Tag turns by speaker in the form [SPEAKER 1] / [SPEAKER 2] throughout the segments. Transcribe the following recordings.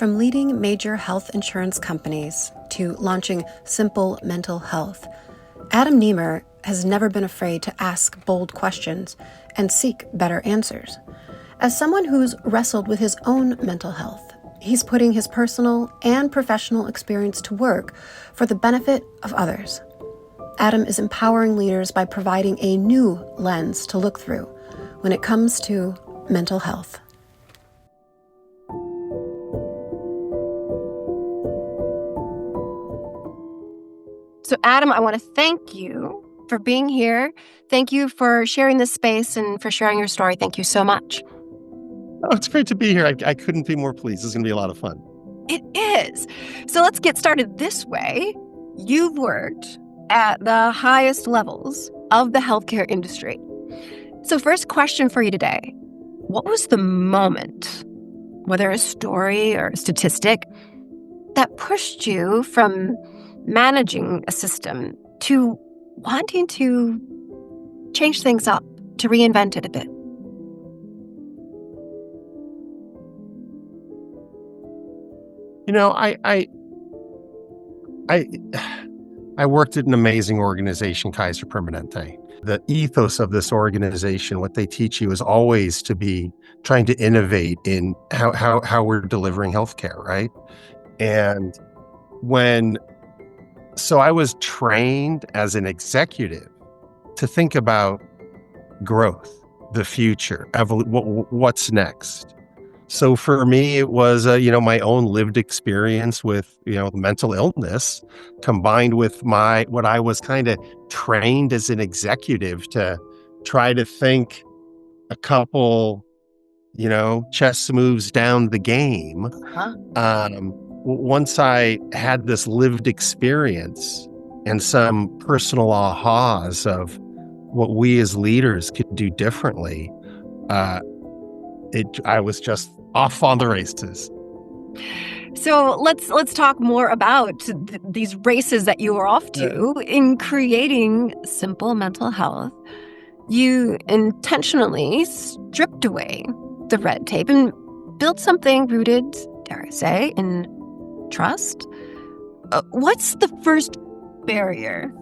[SPEAKER 1] From leading major health insurance companies to launching simple mental health, Adam Nemer has never been afraid to ask bold questions and seek better answers. As someone who's wrestled with his own mental health, he's putting his personal and professional experience to work for the benefit of others. Adam is empowering leaders by providing a new lens to look through when it comes to mental health. So, Adam, I want to thank you for being here. Thank you for sharing this space and for sharing your story. Thank you so much.
[SPEAKER 2] Oh, it's great to be here. I couldn't be more pleased. This is going to be a lot of fun.
[SPEAKER 1] It is. So let's get started this way. You've worked at the highest levels of the healthcare industry. So first question for you today. What was the moment, whether a story or a statistic, that pushed you from managing a system to wanting to change things up, to reinvent it a bit?
[SPEAKER 2] You know, I worked at an amazing organization, Kaiser Permanente. The ethos of this organization, what they teach you is always to be trying to innovate in how we're delivering healthcare, right? And so I was trained as an executive to think about growth, the future, what's next. So for me, it was, my own lived experience with, mental illness combined with what I was kind of trained as an executive to try to think a couple, chess moves down the game. Once I had this lived experience and some personal ahas of what we as leaders could do differently, I was just off on the races.
[SPEAKER 1] So let's talk more about these races that you were off to in creating simple mental health. You intentionally stripped away the red tape and built something rooted, dare I say, in trust. What's the first barrier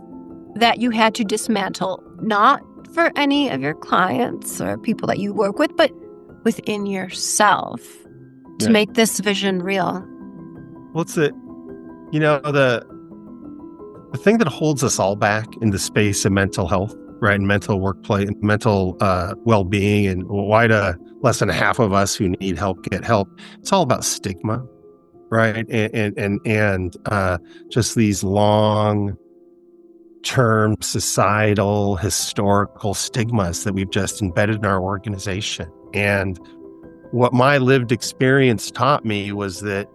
[SPEAKER 1] that you had to dismantle, not for any of your clients or people that you work with, but within yourself to make this vision real?
[SPEAKER 2] What's it? The thing that holds us all back in the space of mental health, right? And mental workplace, mental well-being, and why do less than half of us who need help get help? It's all about stigma, right? And just these long-term societal, historical stigmas that we've just embedded in our organization. And what my lived experience taught me was that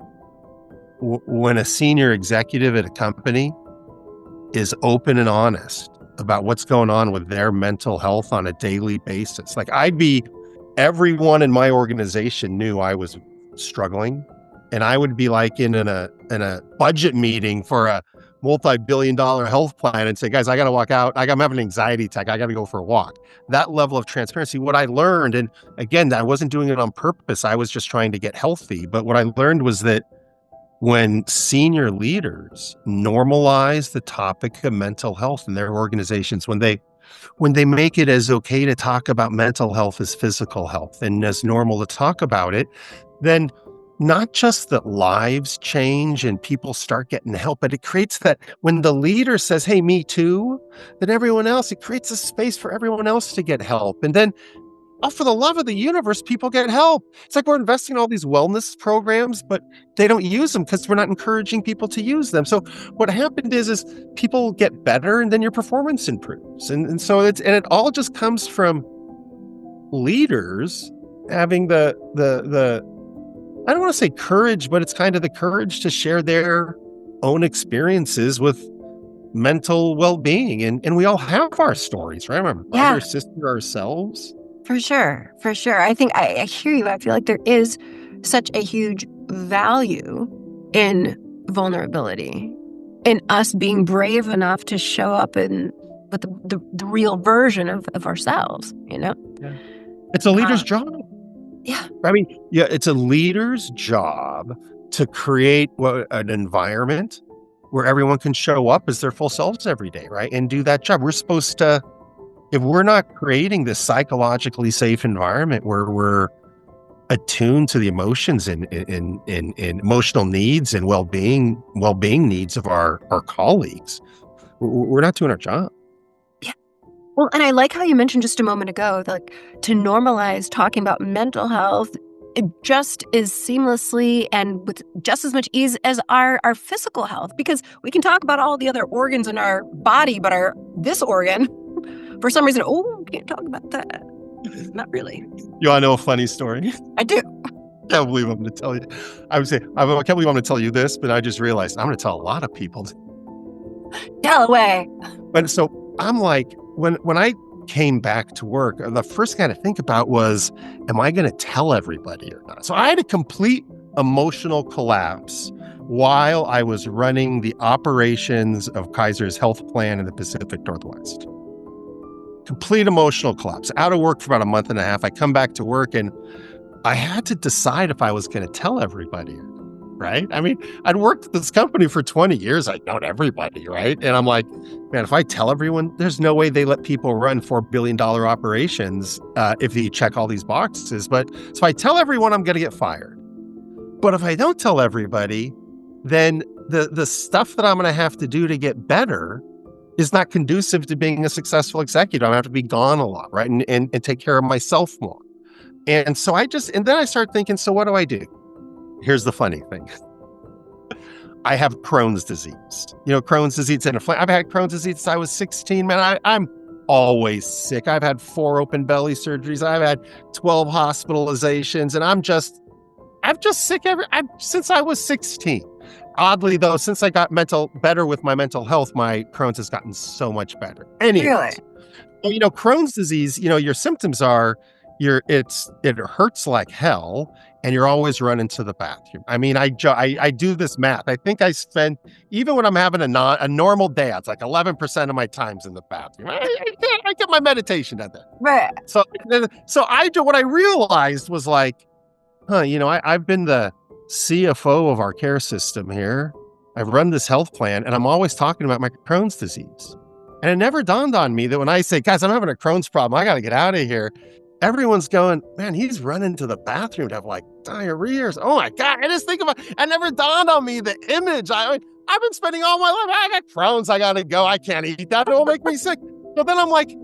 [SPEAKER 2] when a senior executive at a company is open and honest about what's going on with their mental health on a daily basis, like everyone in my organization knew I was struggling, and I would be like in a budget meeting for a multi-billion-dollar health plan and say, guys, I got to walk out. I'm having an anxiety attack. I got to go for a walk. That level of transparency, what I learned, and again, I wasn't doing it on purpose. I was just trying to get healthy. But what I learned was that when senior leaders normalize the topic of mental health in their organizations, when they make it as okay to talk about mental health as physical health and as normal to talk about it, then not just that lives change and people start getting help, but it creates that when the leader says, hey, me too, then everyone else, it creates a space for everyone else to get help. And then, for the love of the universe, people get help. It's like we're investing in all these wellness programs, but they don't use them because we're not encouraging people to use them. So what happened is people get better and then your performance improves. And so it all just comes from leaders having the I don't want to say courage, but it's kind of the courage to share their own experiences with mental well-being. And we all have our stories, right? Our brother, sister, ourselves.
[SPEAKER 1] For sure. I think I hear you. I feel like there is such a huge value in vulnerability, in us being brave enough to show up with the real version of ourselves, Yeah.
[SPEAKER 2] It's a leader's job.
[SPEAKER 1] Yeah.
[SPEAKER 2] I mean, it's a leader's job to create an environment where everyone can show up as their full selves every day, right? And do that job. We're supposed to, if we're not creating this psychologically safe environment where we're attuned to the emotions and emotional needs and well-being needs of our colleagues, we're not doing our job.
[SPEAKER 1] Well, and I like how you mentioned just a moment ago, like, to normalize talking about mental health just as seamlessly and with just as much ease as our physical health, because we can talk about all the other organs in our body, but this organ, for some reason, we can't talk about that. Not really.
[SPEAKER 2] You want to know a funny story?
[SPEAKER 1] I do.
[SPEAKER 2] I can't believe I'm going to tell you. I would say, I can't believe I'm going to tell you this, but I just realized I'm going to tell a lot of people.
[SPEAKER 1] Tell away.
[SPEAKER 2] But so I'm like, when I came back to work, the first thing I had to think about was, am I going to tell everybody or not? So I had a complete emotional collapse while I was running the operations of Kaiser's health plan in the Pacific Northwest. Complete emotional collapse. Out of work for about a month and a half. I come back to work and I had to decide if I was going to tell everybody, right? I mean, I'd worked at this company for 20 years. I'd known everybody, right? And I'm like, man, if I tell everyone, there's no way they let people run $4 billion operations if you check all these boxes. But so if I tell everyone, I'm going to get fired. But if I don't tell everybody, then the stuff that I'm going to have to do to get better is not conducive to being a successful executive. I have to be gone a lot, right? And take care of myself more. And so and then I start thinking, so what do I do? Here's the funny thing. I have Crohn's disease. Crohn's disease and I've had Crohn's disease since I was 16, man. I'm always sick. I've had 4 open belly surgeries. I've had 12 hospitalizations, and I'm just sick since I was 16. Oddly, though, since I got better with my mental health, my Crohn's has gotten so much better. Anyways, really? Crohn's disease, your symptoms are it hurts like hell, and you're always running to the bathroom. I mean, I do this math. I think I spend, even when I'm having a normal day, it's like 11% of my time's in the bathroom. I get my meditation done there.
[SPEAKER 1] Right.
[SPEAKER 2] So what I realized was like, I've been the CFO of our care system here. I've run this health plan, and I'm always talking about my Crohn's disease. And it never dawned on me that when I say, guys, I'm having a Crohn's problem, I got to get out of here, everyone's going, man, he's running to the bathroom to have like diarrhea. Oh my God. I just think about it. It never dawned on me the image. I've been spending all my life, I got Crohn's, I got to go. I can't eat that. It will make me sick. But then I'm like,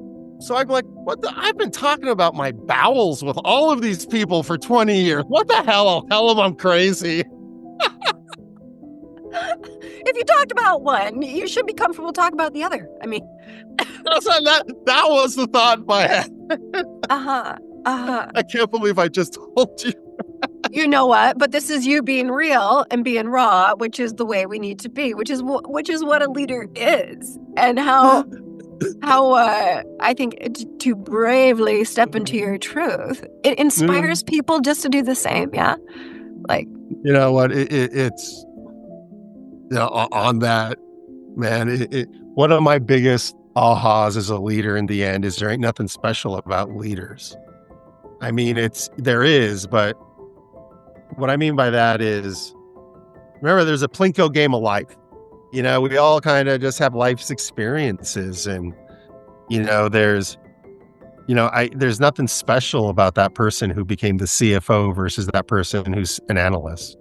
[SPEAKER 2] I've been talking about my bowels with all of these people for 20 years. What the hell? I'll tell them I'm crazy.
[SPEAKER 1] If you talked about one, you should be comfortable talking about the other. I mean,
[SPEAKER 2] that was the thought in my head. I can't believe I just told you.
[SPEAKER 1] You know what? But this is you being real and being raw, which is the way we need to be, which is what a leader is, and how I think to bravely step into your truth. It inspires people just to do the same. Yeah. Like,
[SPEAKER 2] you know what? It's on that, man. One of my biggest ahas as a leader in the end is there ain't nothing special about leaders. I mean, there is, but what I mean by that is, remember, there's a Plinko game of life. We all kind of just have life's experiences, and there's nothing special about that person who became the CFO versus that person who's an analyst.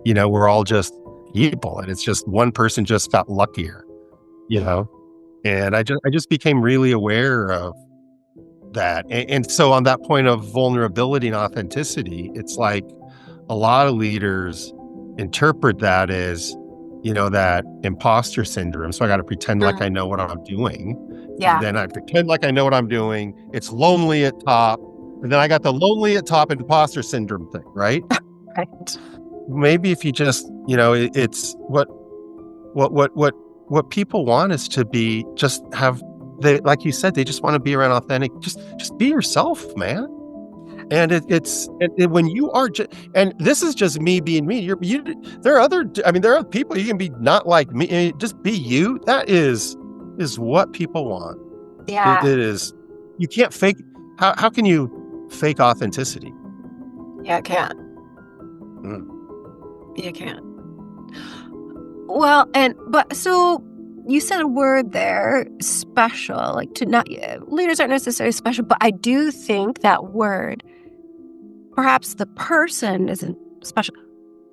[SPEAKER 2] We're all just people, and it's just one person just got luckier. And I just became really aware of that. And so on that point of vulnerability and authenticity, it's like a lot of leaders interpret that as, that imposter syndrome. So I got to pretend like I know what I'm doing.
[SPEAKER 1] Yeah.
[SPEAKER 2] And then I pretend like I know what I'm doing. It's lonely at top. And then I got the lonely at top and imposter syndrome thing, right?
[SPEAKER 1] Right.
[SPEAKER 2] Maybe if you just, it's what people want is to be, just have, like you said, they just want to be around authentic. Just be yourself, man. And when you are, and this is just me being me. There are other people you can be not like me. Just be you. That is what people want.
[SPEAKER 1] Yeah.
[SPEAKER 2] It is. You can't fake. How can you fake authenticity?
[SPEAKER 1] Yeah, I can't. You can't. Well, but so you said a word there, special, like to not, leaders aren't necessarily special, but I do think that word, perhaps the person isn't special,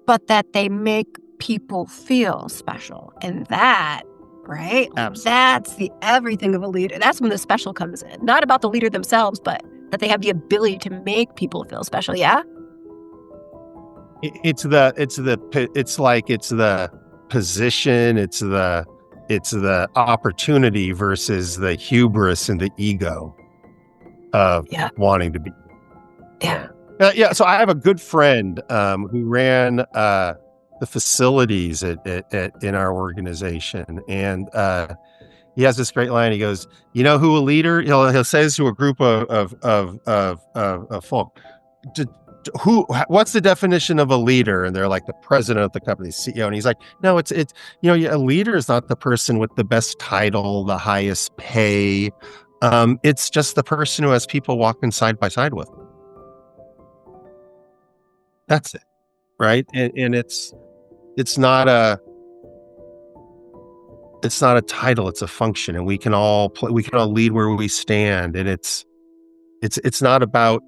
[SPEAKER 1] but that they make people feel special. And that, right?
[SPEAKER 2] Absolutely.
[SPEAKER 1] That's the everything of a leader. That's when the special comes in. Not about the leader themselves, but that they have the ability to make people feel special. Yeah.
[SPEAKER 2] It's the position, it's the opportunity versus the hubris and the ego of wanting to be.
[SPEAKER 1] Yeah.
[SPEAKER 2] Yeah. So I have a good friend who ran the facilities in our organization, and he has this great line. He goes, "You know who a leader?" He'll say this to a group of folk. What's the definition of a leader? And they're like, the president of the company, CEO. And he's like, no, it's a leader is not the person with the best title, the highest pay. It's just the person who has people walking side by side with them. That's it, right? And it's not a title, it's a function, and we can all lead where we stand, and it's not about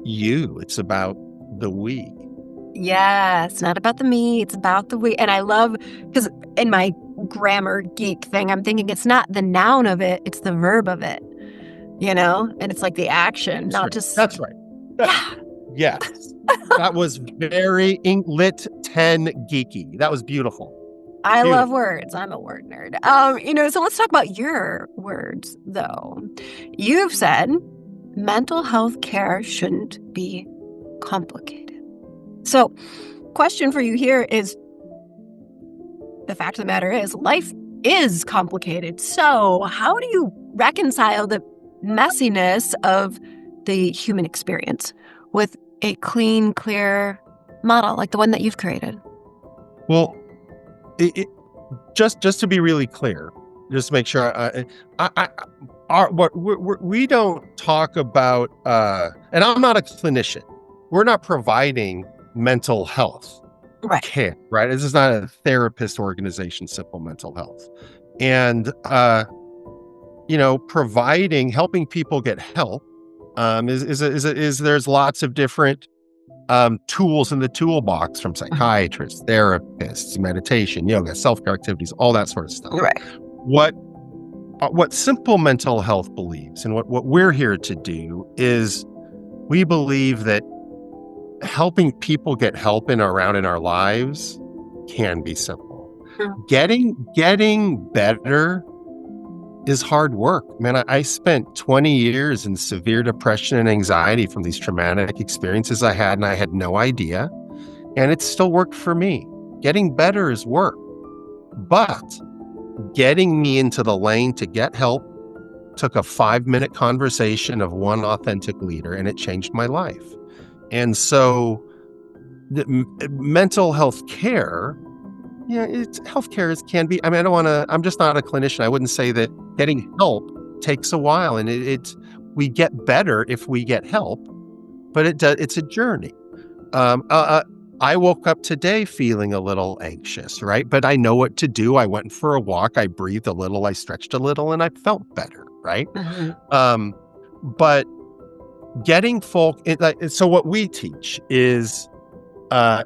[SPEAKER 2] you, it's about the we.
[SPEAKER 1] Yeah, it's not about the me, it's about the we. And I love, because in my grammar geek thing, I'm thinking it's not the noun of it, it's the verb of it, and it's like the action, not just.
[SPEAKER 2] That's right. Yes. That was very Lit 10 geeky. That was beautiful.
[SPEAKER 1] I love words. I'm a word nerd. So let's talk about your words, though. You've said mental health care shouldn't be complicated. So, question for you here is, the fact of the matter is, life is complicated. So, how do you reconcile the messiness of the human experience with a clean, clear model like the one that you've created?
[SPEAKER 2] Well, just to be really clear, just to make sure, we don't talk about, and I'm not a clinician. We're not providing mental health care, right? This is not a therapist organization, Simple Mental Health, and helping people get help is there's lots of different tools in the toolbox, from psychiatrists, therapists, meditation, yoga, self-care activities, all that sort of stuff.
[SPEAKER 1] Right.
[SPEAKER 2] What Simple Mental Health believes, and what we're here to do, is we believe that helping people get help around in our lives can be simple. Getting better is hard work. Man, I spent 20 years in severe depression and anxiety from these traumatic experiences I had, and I had no idea. And it still worked for me. Getting better is work. But getting me into the lane to get help took a 5-minute conversation of one authentic leader, and it changed my life. And so mental health care, healthcare can be, I'm just not a clinician. I wouldn't say that getting help takes a while, and we get better if we get help, but it's a journey. I woke up today feeling a little anxious, right? But I know what to do. I went for a walk, I breathed a little, I stretched a little, and I felt better, right? Mm-hmm. But getting folk, so what we teach is,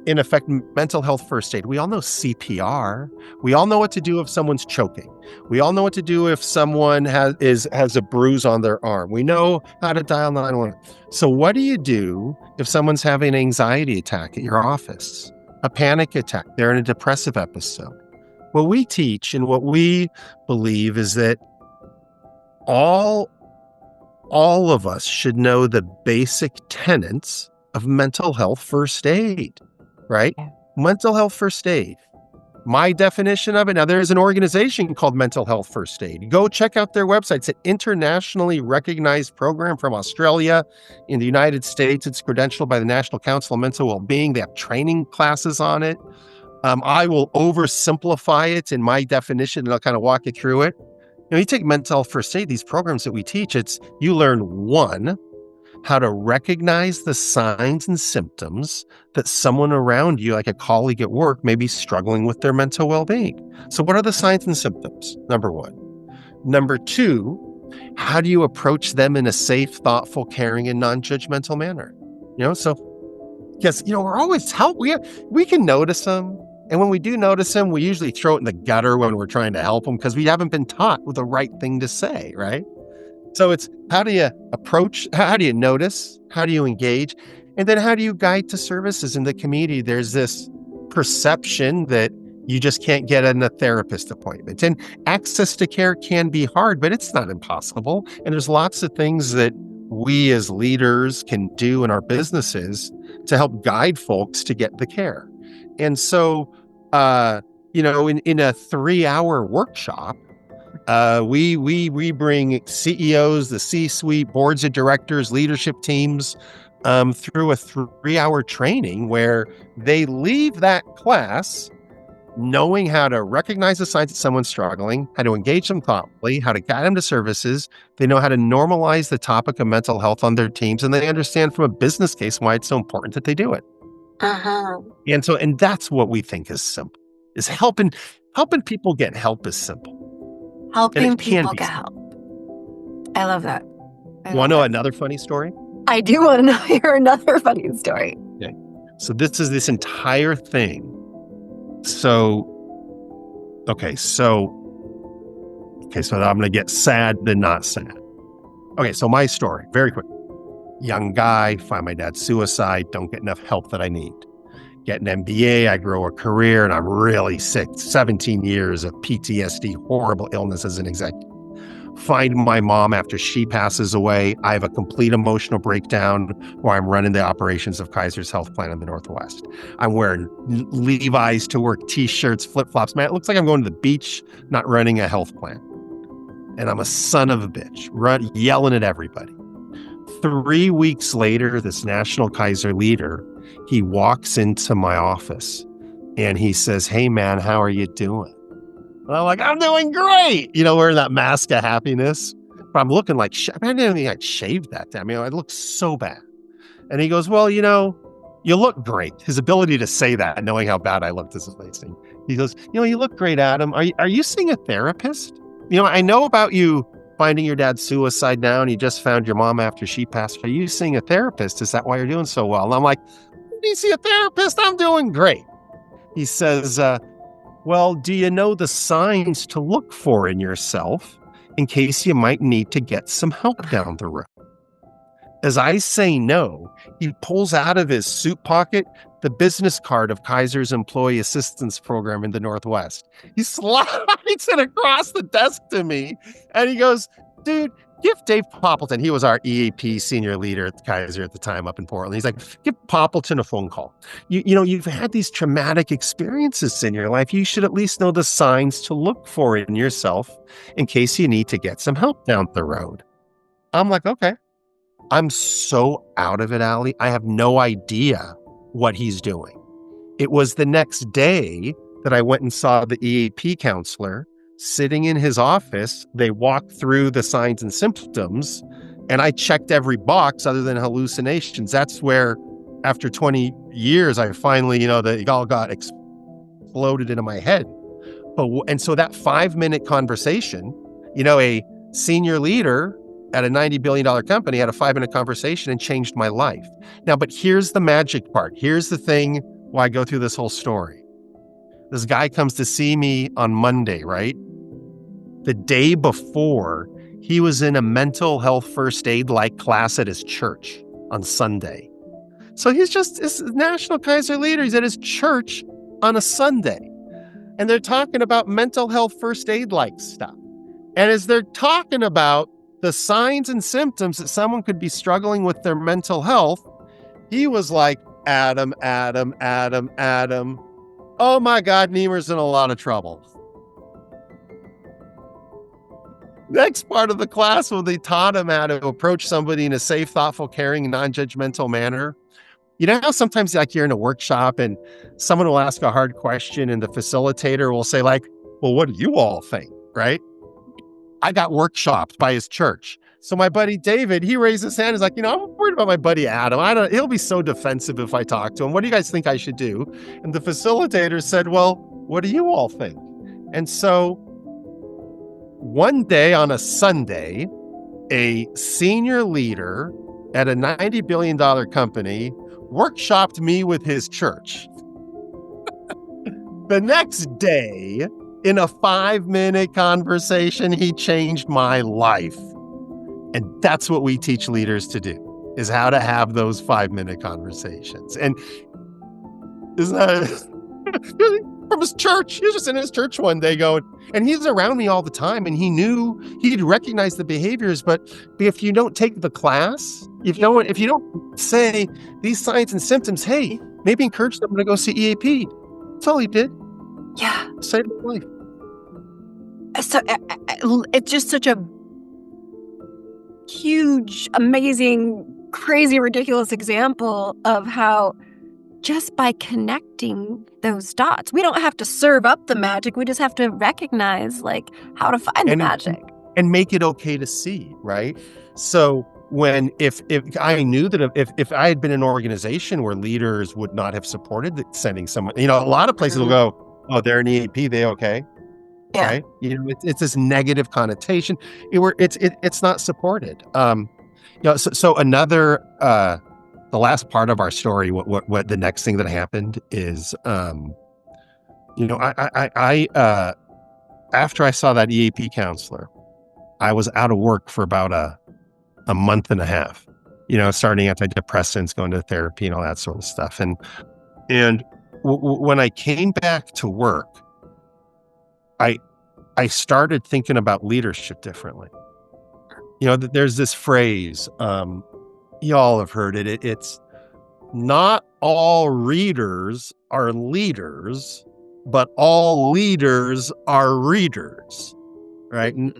[SPEAKER 2] in effect, mental health first aid. We all know CPR. We all know what to do if someone's choking. We all know what to do if someone has a bruise on their arm. We know how to dial 911. So what do you do if someone's having an anxiety attack at your office, a panic attack, they're in a depressive episode? What we teach and what we believe is that all of us should know the basic tenets of mental health first aid, right? Yeah. Mental health first aid. My definition of it, now there is an organization called Mental Health First Aid. Go check out their website. It's an internationally recognized program from Australia. In the United States, it's credentialed by the National Council of Mental Wellbeing. They have training classes on it. I will oversimplify it in my definition, and I'll kind of walk you through it. You take mental health first aid, these programs that we teach, you learn, one, how to recognize the signs and symptoms that someone around you, like a colleague at work, may be struggling with their mental well-being. So what are the signs and symptoms? Number one. Number two, how do you approach them in a safe, thoughtful, caring, and non-judgmental manner? So because, we're always we can notice them. And when we do notice them, we usually throw it in the gutter when we're trying to help them because we haven't been taught the right thing to say, right? So it's how do you approach, how do you notice, how do you engage, and then how do you guide to services in the community? There's this perception that you just can't get in a therapist appointment. And access to care can be hard, but it's not impossible. And there's lots of things that we as leaders can do in our businesses to help guide folks to get the care. And so, in a 3-hour workshop, we bring CEOs, the C-suite, boards of directors, leadership teams through a 3-hour training where they leave that class knowing how to recognize the signs that someone's struggling, how to engage them thoughtfully, how to guide them to services. They know how to normalize the topic of mental health on their teams, and they understand from a business case why it's so important that they do it. And that's what we think is simple, is helping people get help is simple.
[SPEAKER 1] Helping people get help. I love that.
[SPEAKER 2] Want to know another funny story?
[SPEAKER 1] I do want to hear another funny story.
[SPEAKER 2] Okay. So this entire thing. So I'm going to get sad then not sad. Okay, so my story, very quick. Young guy, find my dad's suicide, don't get enough help that I need. Get an MBA, I grow a career, and I'm really sick. 17 years of PTSD, horrible illness as an executive. Find my mom after she passes away. I have a complete emotional breakdown where I'm running the operations of Kaiser's health plan in the Northwest. I'm wearing Levi's to work, t-shirts, flip-flops. Man, it looks like I'm going to the beach, not running a health plan. And I'm a son of a bitch, yelling at everybody. 3 weeks later, this national Kaiser leader, he walks into my office and he says, "Hey man, how are you doing?" And I'm like, "I'm doing great." Wearing that mask of happiness. But I'm looking like, I didn't even shave that day. I look so bad. And he goes, "Well, you look great." His ability to say that, knowing how bad I looked, is amazing. He goes, "You look great, Adam. Are you seeing a therapist? I know about you finding your dad's suicide now, and you just found your mom after she passed. Are you seeing a therapist? Is that why you're doing so well?" And I'm like, "Do you see a therapist? I'm doing great." He says, "Well, do you know the signs to look for in yourself in case you might need to get some help down the road?" As I say no, he pulls out of his suit pocket the business card of Kaiser's Employee Assistance Program in the Northwest. He slides it across the desk to me, and he goes, "Dude, give Dave Poppleton," he was our EAP senior leader at Kaiser at the time up in Portland. He's like, "Give Poppleton a phone call. You've had these traumatic experiences in your life. You should at least know the signs to look for in yourself in case you need to get some help down the road." I'm like, okay. I'm so out of it, Allie. I have no idea what he's doing. It was the next day that I went and saw the EAP counselor sitting in his office. They walked through the signs and symptoms, and I checked every box other than hallucinations. That's where, after 20 years, I finally, it all got exploded into my head. And so that 5-minute conversation, a senior leader at a $90 billion company had a 5-minute conversation and changed my life. Now, but here's the magic part. Here's the thing why I go through this whole story. This guy comes to see me on Monday, right? The day before, he was in a mental health first aid-like class at his church on Sunday. So he's a national Kaiser leader. He's at his church on a Sunday. And they're talking about mental health first aid-like stuff. And as they're talking about the signs and symptoms that someone could be struggling with their mental health, he was like, Adam. Oh my God, Nemer's in a lot of trouble. Next part of the class, when they taught him how to approach somebody in a safe, thoughtful, caring, non-judgmental manner. How sometimes you're in a workshop and someone will ask a hard question and the facilitator will say well, what do you all think, right? I got workshopped by his church. So my buddy David, he raised his hand. He's like, I'm worried about my buddy Adam. He'll be so defensive if I talk to him. What do you guys think I should do? And the facilitator said, well, what do you all think? And so one day on a Sunday, a senior leader at a $90 billion company workshopped me with his church. The next day, in a 5-minute conversation, he changed my life. And that's what we teach leaders to do, is how to have those 5-minute conversations. And isn't that from his church? He was just in his church one day going, and he's around me all the time, and he'd recognize the behaviors, but if you don't take the class, if you don't say these signs and symptoms, hey, maybe encourage them to go see EAP. That's all he did.
[SPEAKER 1] Yeah.
[SPEAKER 2] Saved his life.
[SPEAKER 1] So it's just such a huge, amazing, crazy, ridiculous example of how just by connecting those dots, we don't have to serve up the magic. We just have to recognize how to find the magic
[SPEAKER 2] and make it okay to see, right? So if I knew that if I had been in an organization where leaders would not have supported sending someone, a lot of places will go, oh, they're an EAP, they okay.
[SPEAKER 1] Yeah.
[SPEAKER 2] Right? It's this negative connotation. It's not supported. So another, the last part of our story, what the next thing that happened is, I after I saw that EAP counselor, I was out of work for about a month and a half, starting antidepressants, going to therapy and all that sort of stuff. And when I came back to work, I started thinking about leadership differently. There's this phrase, y'all have heard it. It's not all readers are leaders, but all leaders are readers, right? And,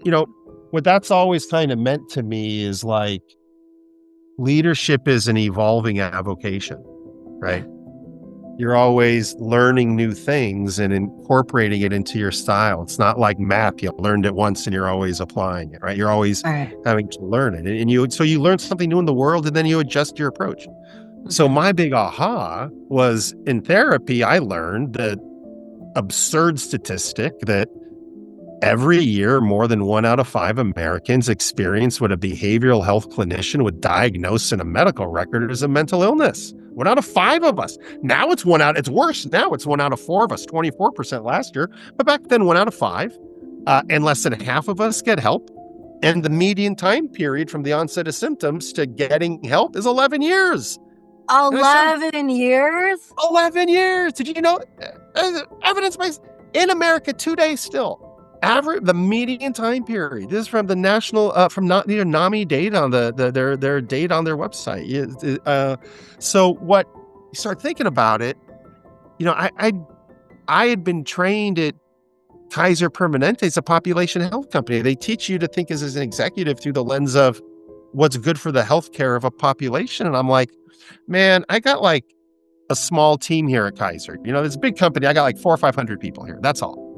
[SPEAKER 2] what that's always kind of meant to me is leadership is an evolving avocation, right? You're always learning new things and incorporating it into your style. It's not like math. You learned it once and you're always applying it, right? You're always having to learn it. And so you learn something new in the world and then you adjust your approach. So my big aha was in therapy, I learned the absurd statistic that every year, more than 1 out of 5 Americans experience what a behavioral health clinician would diagnose in a medical record as a mental illness. 1 out of 5 of us. Now it's worse. Now it's 1 out of 4 of us, 24% last year. But back then, 1 out of 5, and less than half of us get help. And the median time period from the onset of symptoms to getting help is 11 years.
[SPEAKER 1] 11 years?
[SPEAKER 2] 11 years. Did you know? Evidence-based in America today still. The median time period. This is from the national, from NAMI data on their data on their website. So what you start thinking about it, I had been trained at Kaiser Permanente. It's a population health company. They teach you to think as an executive through the lens of what's good for the healthcare of a population. And I'm like, man, I got a small team here at Kaiser. It's a big company. I got 400 or 500 people here. That's all.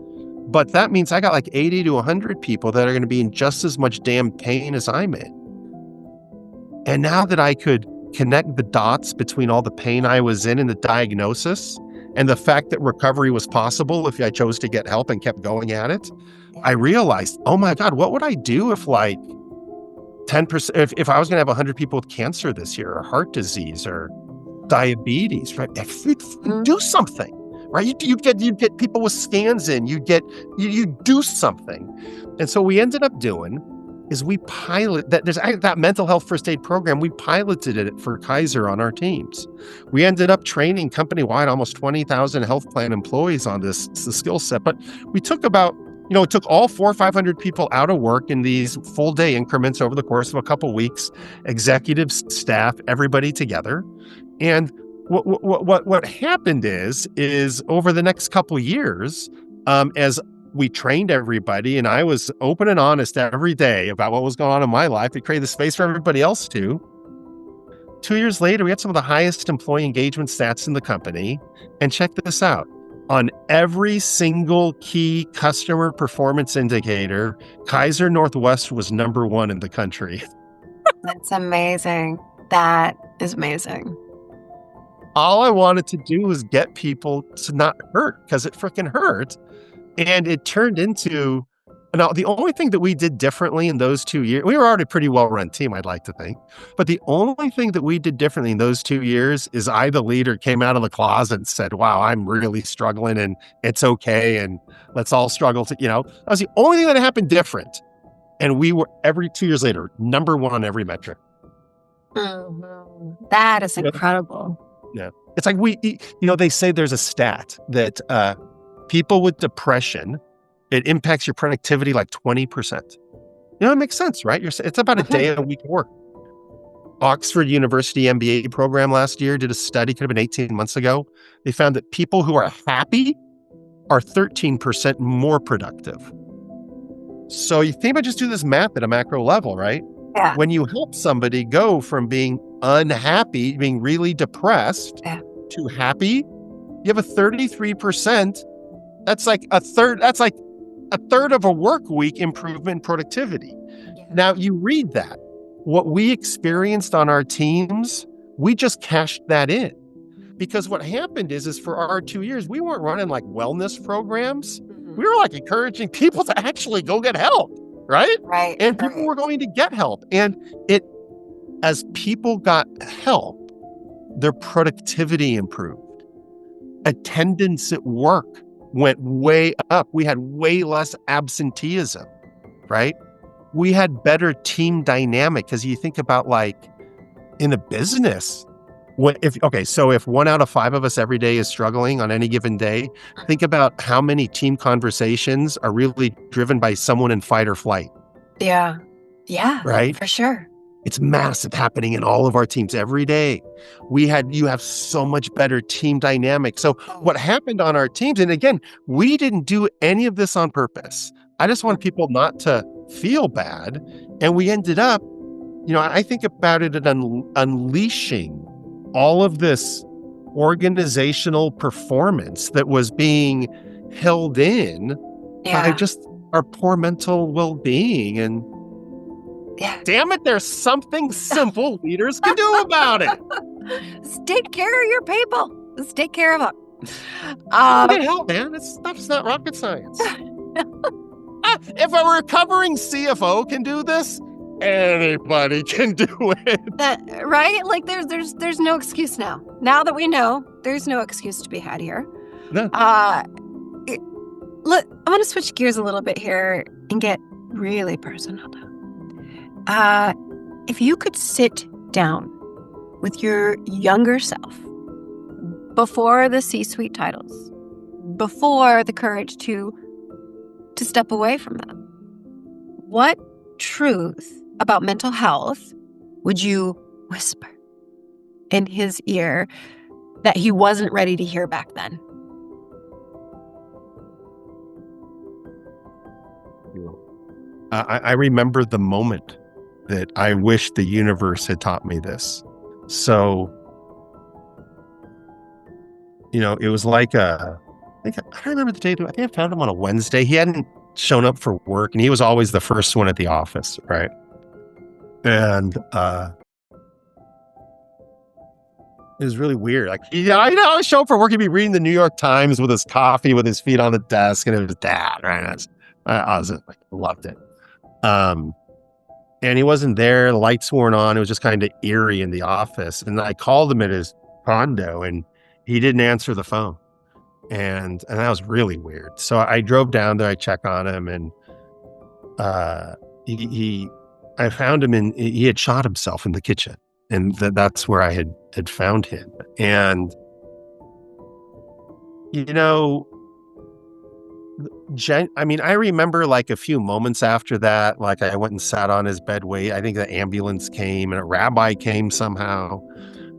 [SPEAKER 2] But that means I got 80 to 100 people that are going to be in just as much damn pain as I'm in. And now that I could connect the dots between all the pain I was in and the diagnosis and the fact that recovery was possible if I chose to get help and kept going at it, I realized, oh my God, what would I do if 10%, if I was going to have 100 people with cancer this year or heart disease or diabetes, right? If you do something. Right, you'd get people with scans in. You do something, and so we ended up doing is we pilot that. There's that mental health first aid program. We piloted it for Kaiser on our teams. We ended up training company-wide almost 20,000 health plan employees on the skill set. But we took about it took all 400 or 500 people out of work in these full day increments over the course of a couple of weeks. Executives, staff, everybody together, and what happened is over the next couple of years, as we trained everybody and I was open and honest every day about what was going on in my life to create the space for everybody else to. 2 years later, we had some of the highest employee engagement stats in the company. And check this out. On every single key customer performance indicator, Kaiser Northwest was number one in the country.
[SPEAKER 1] That's amazing. That is amazing.
[SPEAKER 2] All I wanted to do was get people to not hurt, because it freaking hurt. And it turned into, now, the only thing that we did differently in those 2 years, we were already a pretty well-run team, I'd like to think. But the only thing that we did differently in those 2 years is I, the leader, came out of the closet and said, wow, I'm really struggling and it's okay. And let's all struggle to, that was the only thing that happened different. And we were, every 2 years later, number one on every metric.
[SPEAKER 1] Mm-hmm. That is incredible.
[SPEAKER 2] Yeah. It's like they say there's a stat that people with depression, it impacts your productivity like 20%. It makes sense, right? It's about a day a week of work. Oxford University MBA program last year did a study, could have been 18 months ago. They found that people who are happy are 13% more productive. So you think about, just do this math at a macro level, right?
[SPEAKER 1] Yeah.
[SPEAKER 2] When you help somebody go from being unhappy, being really depressed, to happy, you have a 33%. That's like a third. That's like a third of a work week improvement in productivity. Yeah. Now you read that. What we experienced on our teams, we just cashed that in. Because what happened is for our 2 years, we weren't running like wellness programs. We were like encouraging people to actually go get help, right?
[SPEAKER 1] Right.
[SPEAKER 2] And people were going to get help. And as people got help, their productivity improved. Attendance at work went way up. We had way less absenteeism, right? We had better team dynamic, because you think about, like, in a business, if 1 out of 5 of us every day is struggling on any given day, think about how many team conversations are really driven by someone in fight or flight.
[SPEAKER 1] Yeah.
[SPEAKER 2] Right?
[SPEAKER 1] For sure.
[SPEAKER 2] It's massive, happening in all of our teams every day. You have so much better team dynamic. So what happened on our teams, and again, we didn't do any of this on purpose. I just want people not to feel bad. And we ended up, I think about it as unleashing all of this organizational performance that was being held in by just our poor mental well-being. And damn it, there's something simple leaders can do about it.
[SPEAKER 1] Take care of your people. Just take care of them.
[SPEAKER 2] Get help, man. This stuff's not rocket science. If a recovering CFO can do this, anybody can do it.
[SPEAKER 1] Right? Like there's no excuse now. Now that we know, there's no excuse to be had here.
[SPEAKER 2] No.
[SPEAKER 1] Look, I'm going to switch gears a little bit here and get really personal now. If you could sit down with your younger self before the C-suite titles, before the courage to step away from them, what truth about mental health would you whisper in his ear that he wasn't ready to hear back then?
[SPEAKER 2] I remember the moment that I wish the universe had taught me this. So, it was like I don't remember the day. I think I found him on a Wednesday. He hadn't shown up for work, and he was always the first one at the office, right? And it was really weird. Like, I show up for work, he'd be reading the New York Times with his coffee, with his feet on the desk, and it was that, right? I loved it. And he wasn't there. The lights weren't on. It was just kind of eerie in the office. And I called him at his condo, and he didn't answer the phone. And that was really weird. So I drove down there. I checked on him, and I found him he had shot himself in the kitchen, and that's where I had found him. And I remember like a few moments after that, like I went and sat on his bed wait. I think the ambulance came and a rabbi came somehow.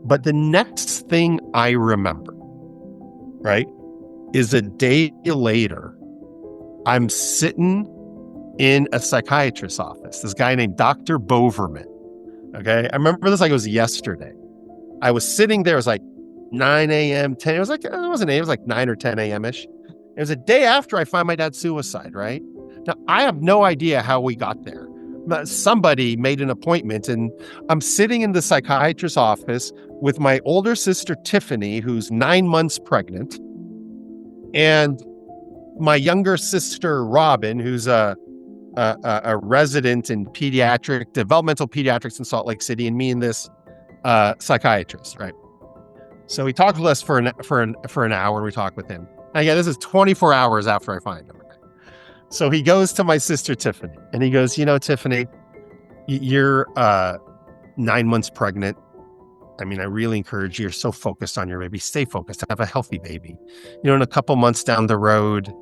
[SPEAKER 2] But the next thing I remember, right, is a day later, I'm sitting in a psychiatrist's office, this guy named Dr. Boverman. Okay. I remember this like it was yesterday. I was sitting there, I was like, 9 a.m., 10. It was like, it wasn't 8, it was like 9 or 10 a.m.-ish. It was a day after I find my dad's suicide, right? Now, I have no idea how we got there. Somebody made an appointment, and I'm sitting in the psychiatrist's office with my older sister, Tiffany, who's 9 months pregnant, and my younger sister, Robin, who's a resident in developmental pediatrics in Salt Lake City, and me and this psychiatrist, right? So he talked with us for an hour, and we talked with him. And again, this is 24 hours after I find him. So he goes to my sister, Tiffany, and he goes, Tiffany, you're 9 months pregnant. I mean, I really encourage you. You're so focused on your baby. Stay focused. Have a healthy baby. In a couple months down the road,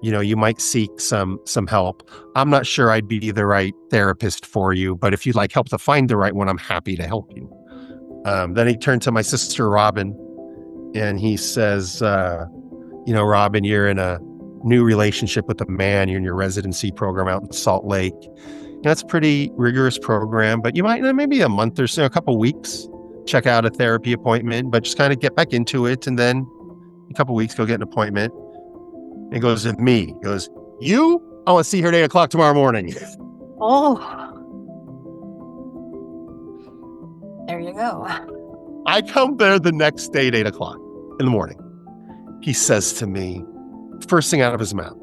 [SPEAKER 2] you might seek some help. I'm not sure I'd be the right therapist for you, but if you'd like help to find the right one, I'm happy to help you. Then he turned to my sister, Robin, and he says, Robin, you're in a new relationship with a man. You're in your residency program out in Salt Lake. That's a pretty rigorous program, but you might, maybe a month or so, a couple weeks, check out a therapy appointment, but just kind of get back into it. And then a couple weeks, go get an appointment. And he goes to me. He goes, I want to see her at 8 o'clock tomorrow morning.
[SPEAKER 1] Oh. There you go.
[SPEAKER 2] I come there the next day at 8 o'clock in the morning. He says to me, first thing out of his mouth,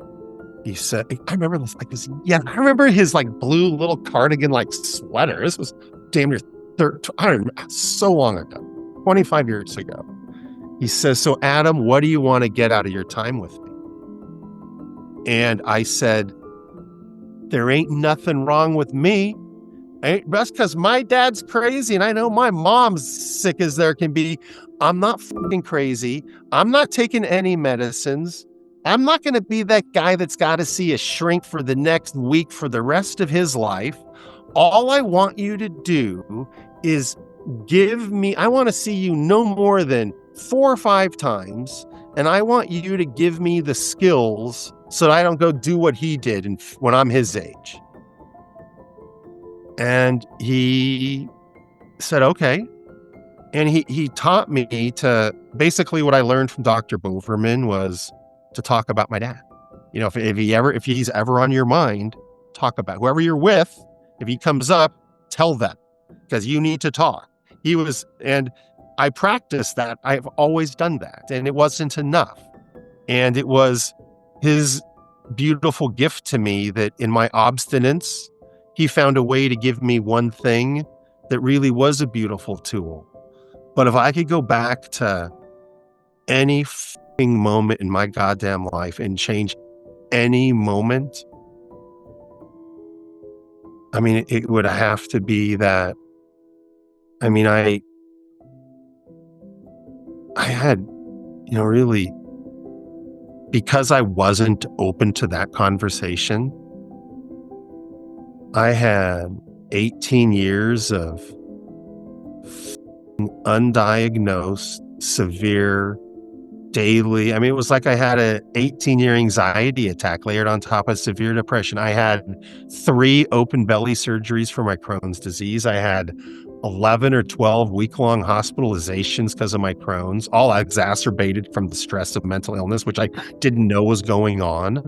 [SPEAKER 2] he said, I remember this, I remember his blue little cardigan, sweater. This was damn near so long ago, 25 years ago. He says, so Adam, what do you want to get out of your time with me? And I said, there ain't nothing wrong with me. That's because my dad's crazy and I know my mom's sick as there can be. I'm not fucking crazy. I'm not taking any medicines. I'm not going to be that guy that's got to see a shrink for the next week for the rest of his life. All I want you to do is I want to see you no more than 4 or 5 times. And I want you to give me the skills so that I don't go do what he did when I'm his age. And he said, okay. And he taught me to, basically what I learned from Dr. Boverman was to talk about my dad. If he's ever on your mind, talk about whoever you're with. If he comes up, tell them, because you need to talk. And I practiced that. I've always done that. And it wasn't enough. And it was his beautiful gift to me that in my obstinance, he found a way to give me one thing that really was a beautiful tool. But if I could go back to any moment in my goddamn life and change any moment, I mean, it would have to be that. I mean, I had, really, because I wasn't open to that conversation, I had 18 years of undiagnosed, severe, daily. I mean, it was like I had an 18-year anxiety attack layered on top of severe depression. I had 3 open belly surgeries for my Crohn's disease. I had 11 or 12 week-long hospitalizations because of my Crohn's, all exacerbated from the stress of mental illness, which I didn't know was going on.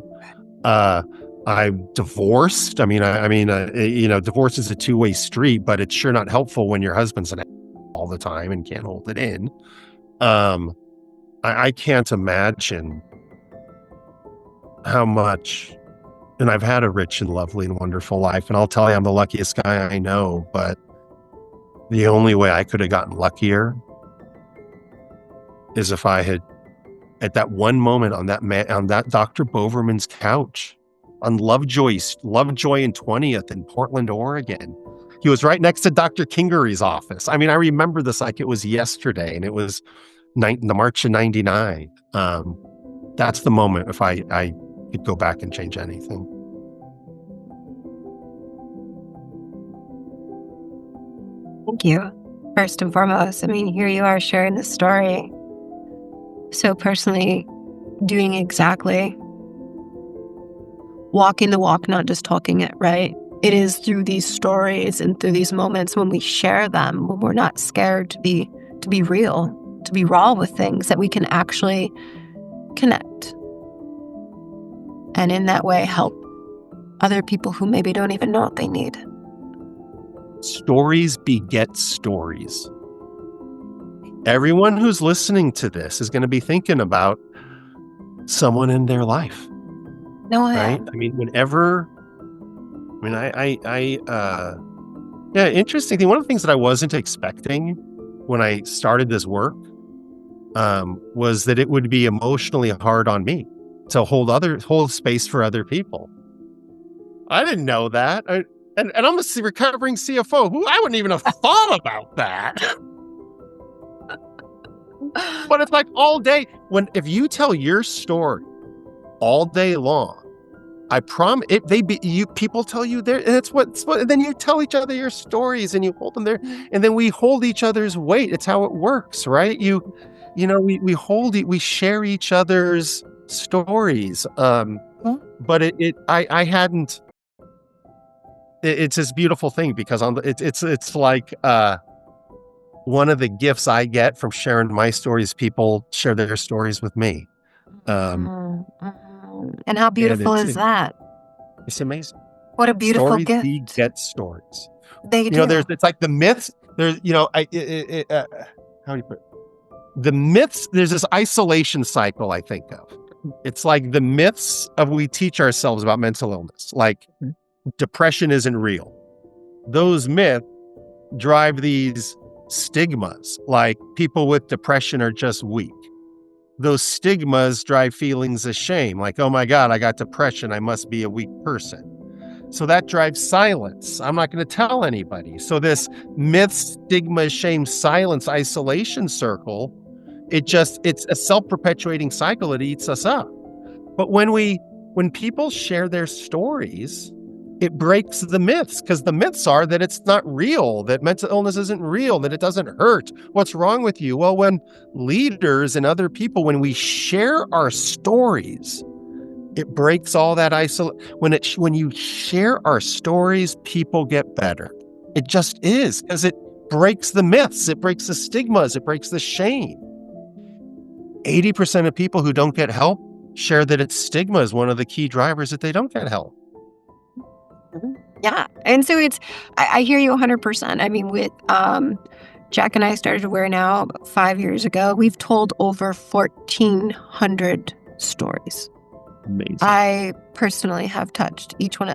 [SPEAKER 2] I'm divorced. Divorce is a two-way street, but it's sure not helpful when your husband's an all the time and can't hold it in. I can't imagine how much, and I've had a rich and lovely and wonderful life, and I'll tell you, I'm the luckiest guy I know, but the only way I could have gotten luckier is if I had, at that one moment on that Dr. Boverman's couch, on Lovejoy and 20th in Portland, Oregon. He was right next to Dr. Kingery's office. I mean, I remember this like it was yesterday, and it was the March of 99. That's the moment if I could go back and change anything.
[SPEAKER 1] Thank you. First and foremost, I mean, here you are sharing this story. So personally, doing exactly, walking the walk, not just talking it, right? It is through these stories and through these moments when we share them, when we're not scared to be real, to be raw with things, that we can actually connect. And in that way, help other people who maybe don't even know what they need.
[SPEAKER 2] Stories beget stories. Everyone who's listening to this is going to be thinking about someone in their life.
[SPEAKER 1] No,
[SPEAKER 2] right? I mean, interesting thing. One of the things that I wasn't expecting when I started this work was that it would be emotionally hard on me to hold space for other people. I didn't know that. And I'm a recovering CFO. I wouldn't even have thought about that. But it's like all day. If you tell your story all day long, I promise people tell you there, and and then you tell each other your stories and you hold them there, and then we hold each other's weight. It's how it works, right? We share each other's stories. But I hadn't. It's this beautiful thing because it's like one of the gifts I get from sharing my stories. People share their stories with me.
[SPEAKER 1] And how beautiful is that?
[SPEAKER 2] It's amazing.
[SPEAKER 1] What a beautiful
[SPEAKER 2] stories
[SPEAKER 1] gift.
[SPEAKER 2] Beget stories.
[SPEAKER 1] They do.
[SPEAKER 2] It's like the myths. There's, how do you put it? The myths, there's this isolation cycle I think of. It's like the myths we teach ourselves about mental illness, like depression isn't real. Those myths drive these stigmas, like people with depression are just weak. Those stigmas drive feelings of shame, like, oh my God, I got depression, I must be a weak person. So that drives silence. I'm not going to tell anybody. So this myth, stigma, shame, silence, isolation circle, it's a self-perpetuating cycle that eats us up. But when people share their stories, it breaks the myths, because the myths are that it's not real, that mental illness isn't real, that it doesn't hurt. What's wrong with you? Well, when leaders and other people, when we share our stories, it breaks all that isolation. When you share our stories, people get better. It just is, because it breaks the myths, it breaks the stigmas, it breaks the shame. 80% of people who don't get help share that it's stigma is one of the key drivers that they don't get help.
[SPEAKER 1] Yeah. And so I hear you 100%. I mean, with Jack and I started AwareNow about 5 years ago. We've told over 1,400 stories.
[SPEAKER 2] Amazing.
[SPEAKER 1] I personally have touched each one.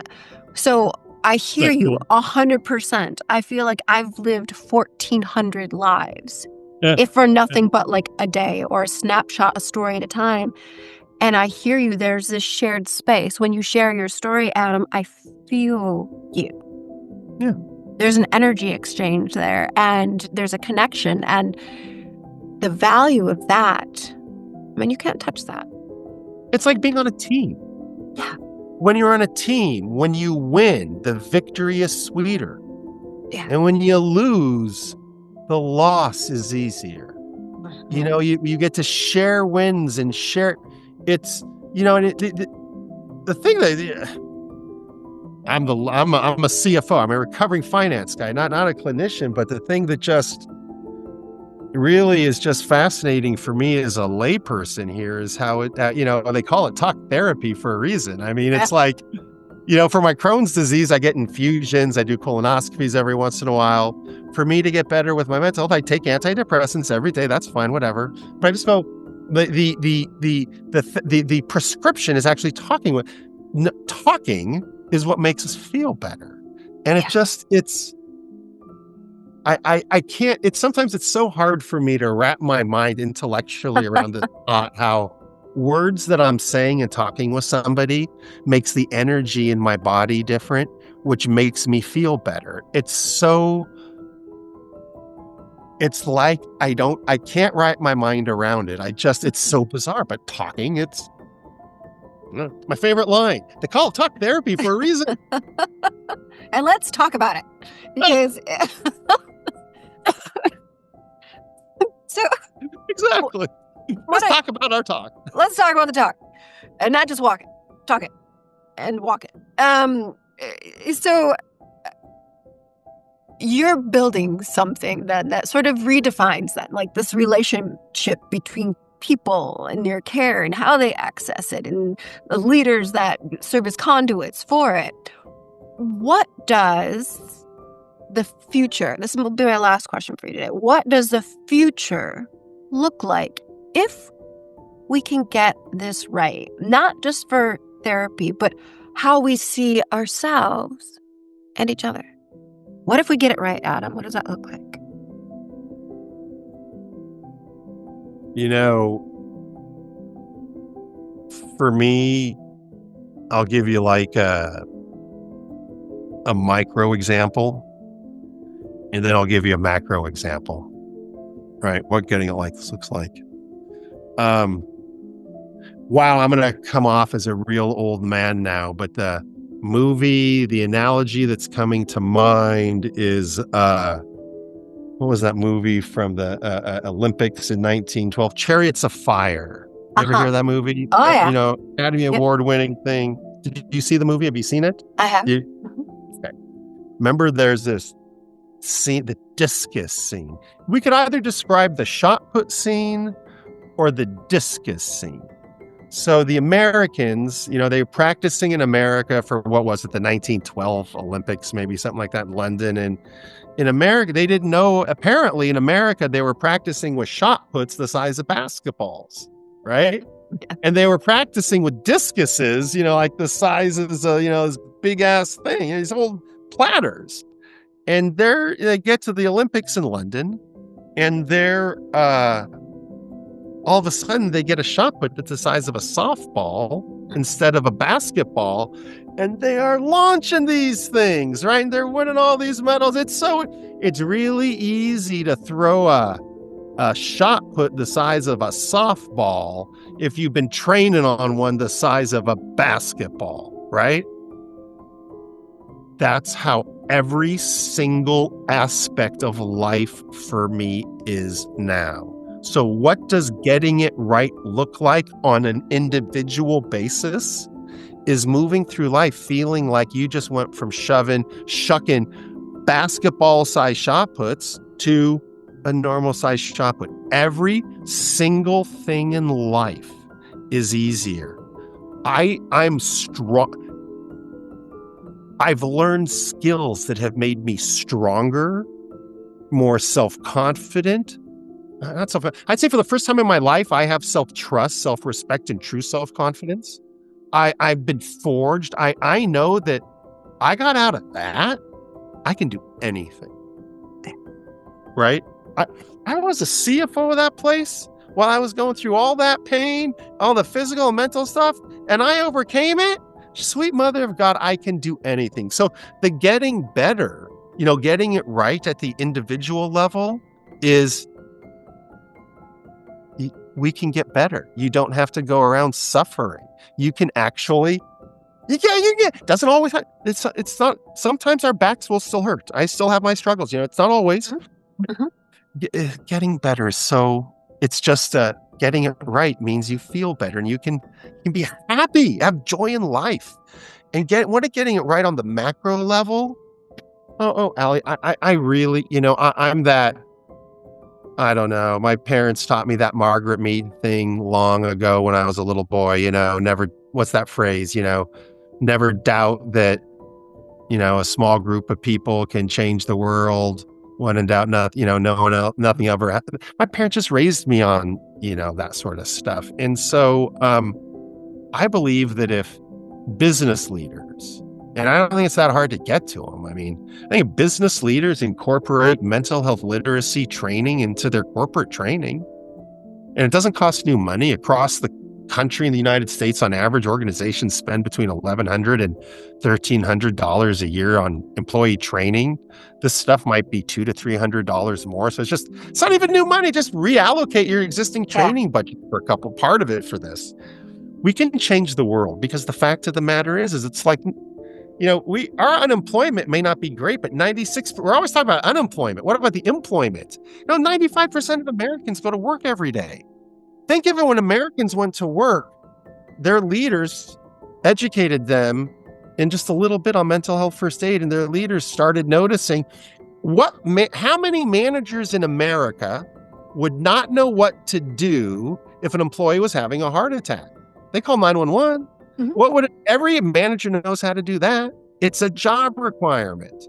[SPEAKER 1] So I hear you 100%. I feel like I've lived 1,400 lives, if for nothing but like a day or a snapshot, a story at a time. And I hear you. There's this shared space. When you share your story, Adam, I feel you.
[SPEAKER 2] Yeah.
[SPEAKER 1] There's an energy exchange there, and there's a connection. And the value of that, I mean, you can't touch that.
[SPEAKER 2] It's like being on a team.
[SPEAKER 1] Yeah.
[SPEAKER 2] When you're on a team, when you win, the victory is sweeter.
[SPEAKER 1] Yeah.
[SPEAKER 2] And when you lose, the loss is easier.
[SPEAKER 1] Mm-hmm.
[SPEAKER 2] You get to share wins and share. It's, the thing that I'm a CFO. I'm a recovering finance guy, not a clinician. But the thing that just really is just fascinating for me as a layperson here is how it, they call it talk therapy for a reason. I mean, it's like, for my Crohn's disease, I get infusions. I do colonoscopies every once in a while. For me to get better with my mental health, I take antidepressants every day. That's fine, whatever. But I just felt the prescription is actually talking. Talking is what makes us feel better, and I can't. Sometimes it's so hard for me to wrap my mind intellectually around the thought how words that I'm saying and talking with somebody makes the energy in my body different, which makes me feel better. It's like I can't wrap my mind around it. It's so bizarre. But talking, it's my favorite line. They call it talk therapy for a reason.
[SPEAKER 1] And let's talk about it, because so
[SPEAKER 2] exactly. Let's talk about our talk.
[SPEAKER 1] Let's talk about the talk, and not just walk it, talk it, and walk it. So you're building something that sort of redefines that, like this relationship between people and their care and how they access it and the leaders that serve as conduits for it. What does the future, this will be my last question for you today, what does the future look like if we can get this right? Not just for therapy, but how we see ourselves and each other. What if we get it right, Adam? What does that look like?
[SPEAKER 2] You know, for me, I'll give you like a micro example, and then I'll give you a macro example, right? What getting it like this looks like. Wow, I'm going to come off as a real old man now, but the analogy that's coming to mind is, what was that movie from the Olympics in 1912? Chariots of Fire. Ever hear of that movie?
[SPEAKER 1] Oh, yeah.
[SPEAKER 2] You know, Academy Award winning thing. Did you see the movie? Have you seen it?
[SPEAKER 1] I have.
[SPEAKER 2] Okay. Remember, there's this scene, the discus scene. We could either describe the shot put scene or the discus scene. So the Americans, you know, they were practicing in America for, what was it, the 1912 Olympics, maybe something like that in London. And in America, they didn't know, apparently in America, they were practicing with shot puts the size of basketballs, right?
[SPEAKER 1] Yeah.
[SPEAKER 2] And they were practicing with discuses, you know, like the sizes of, you know, this big ass thing, these old platters. And they get to the Olympics in London, and they're, all of a sudden they get a shot put that's the size of a softball instead of a basketball, and they are launching these things, right? And they're winning all these medals. It's really easy to throw a shot put the size of a softball if you've been training on one the size of a basketball, right? That's how every single aspect of life for me is now. So what does getting it right look like on an individual basis? Is moving through life feeling like you just went from shucking basketball-sized shot puts to a normal-sized shot put. Every single thing in life is easier. I'm strong. I've learned skills that have made me stronger, more self-confident. I'd say for the first time in my life, I have self-trust, self-respect, and true self-confidence. I've been forged. I know that I got out of that. I can do anything. Right? I was a CFO of that place while I was going through all that pain, all the physical and mental stuff, and I overcame it. Sweet mother of God, I can do anything. So the getting better, you know, getting it right at the individual level is, we can get better. You don't have to go around suffering. You can actually, doesn't always, it's not, sometimes our backs will still hurt. I still have my struggles, you know, it's not always. Getting better. So it's just, getting it right means you feel better and you can be happy, have joy in life. And getting it right on the macro level. Oh, Allie, I really, you know, I'm that, I don't know. My parents taught me that Margaret Mead thing long ago when I was a little boy, you know, what's that phrase, you know, never doubt that, you know, a small group of people can change the world. When in doubt, nothing, you know, nothing ever happened. My parents just raised me on, you know, that sort of stuff. And so I believe that if business leaders, and I don't think it's that hard to get to them. I mean, I think business leaders incorporate mental health literacy training into their corporate training, and it doesn't cost new money. Across the country in the United States, on average, organizations spend between $1,100 and $1,300 a year on employee training. This stuff might be $200 to $300 more. So it's not even new money. Just reallocate your existing training budget for part of it for this. We can change the world, because the fact of the matter is it's like, you know, our unemployment may not be great, but 96%, we're always talking about unemployment. What about the employment? You know, 95% of Americans go to work every day. Think of it, when Americans went to work, their leaders educated them in just a little bit on mental health first aid, and their leaders started noticing How many managers in America would not know what to do if an employee was having a heart attack? They call 911. Every manager knows how to do that. It's a job requirement.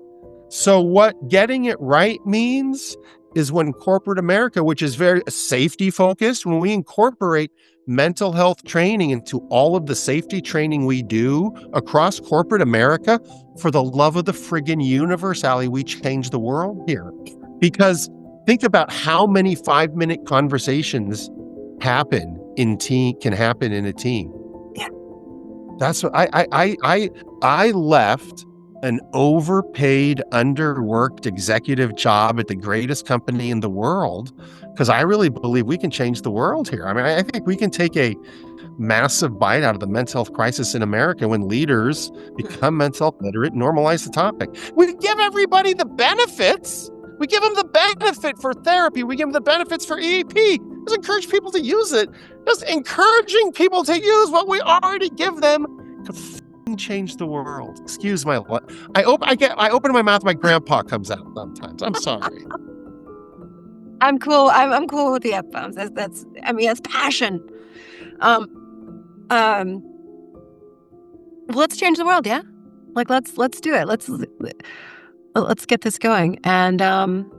[SPEAKER 2] So what getting it right means is when corporate America, which is very safety focused, when we incorporate mental health training into all of the safety training we do across corporate America, for the love of the friggin' universe, Allie, we change the world here. Because think about how many 5-minute conversations can happen in a team.
[SPEAKER 1] Yeah.
[SPEAKER 2] That's what I left an overpaid, underworked executive job at the greatest company in the world because I really believe we can change the world here. I mean, I think we can take a massive bite out of the mental health crisis in America when leaders become mental health literate and normalize the topic. We give everybody the benefits. We give them the benefit for therapy. We give them the benefits for EAP. Just encourage people to use it. Just encouraging people to use what we already give them could change the world. Excuse my, I open my mouth, my grandpa comes out sometimes. I'm sorry.
[SPEAKER 1] I'm cool. I'm cool with the F-bombs. That's passion. Let's change the world, yeah? Like let's do it. Let's get this going. And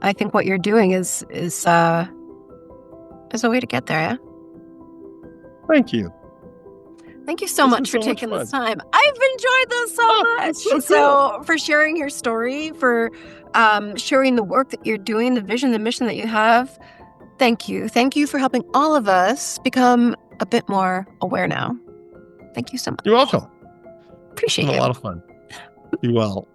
[SPEAKER 1] I think what you're doing is a way to get there, yeah?
[SPEAKER 2] Thank you.
[SPEAKER 1] Thank you so much for taking this time. I've enjoyed this so much. So for sharing your story, for sharing the work that you're doing, the vision, the mission that you have. Thank you. Thank you for helping all of us become a bit more aware now. Thank you so much.
[SPEAKER 2] You're welcome.
[SPEAKER 1] Appreciate it.
[SPEAKER 2] It's been a lot of fun. Be well.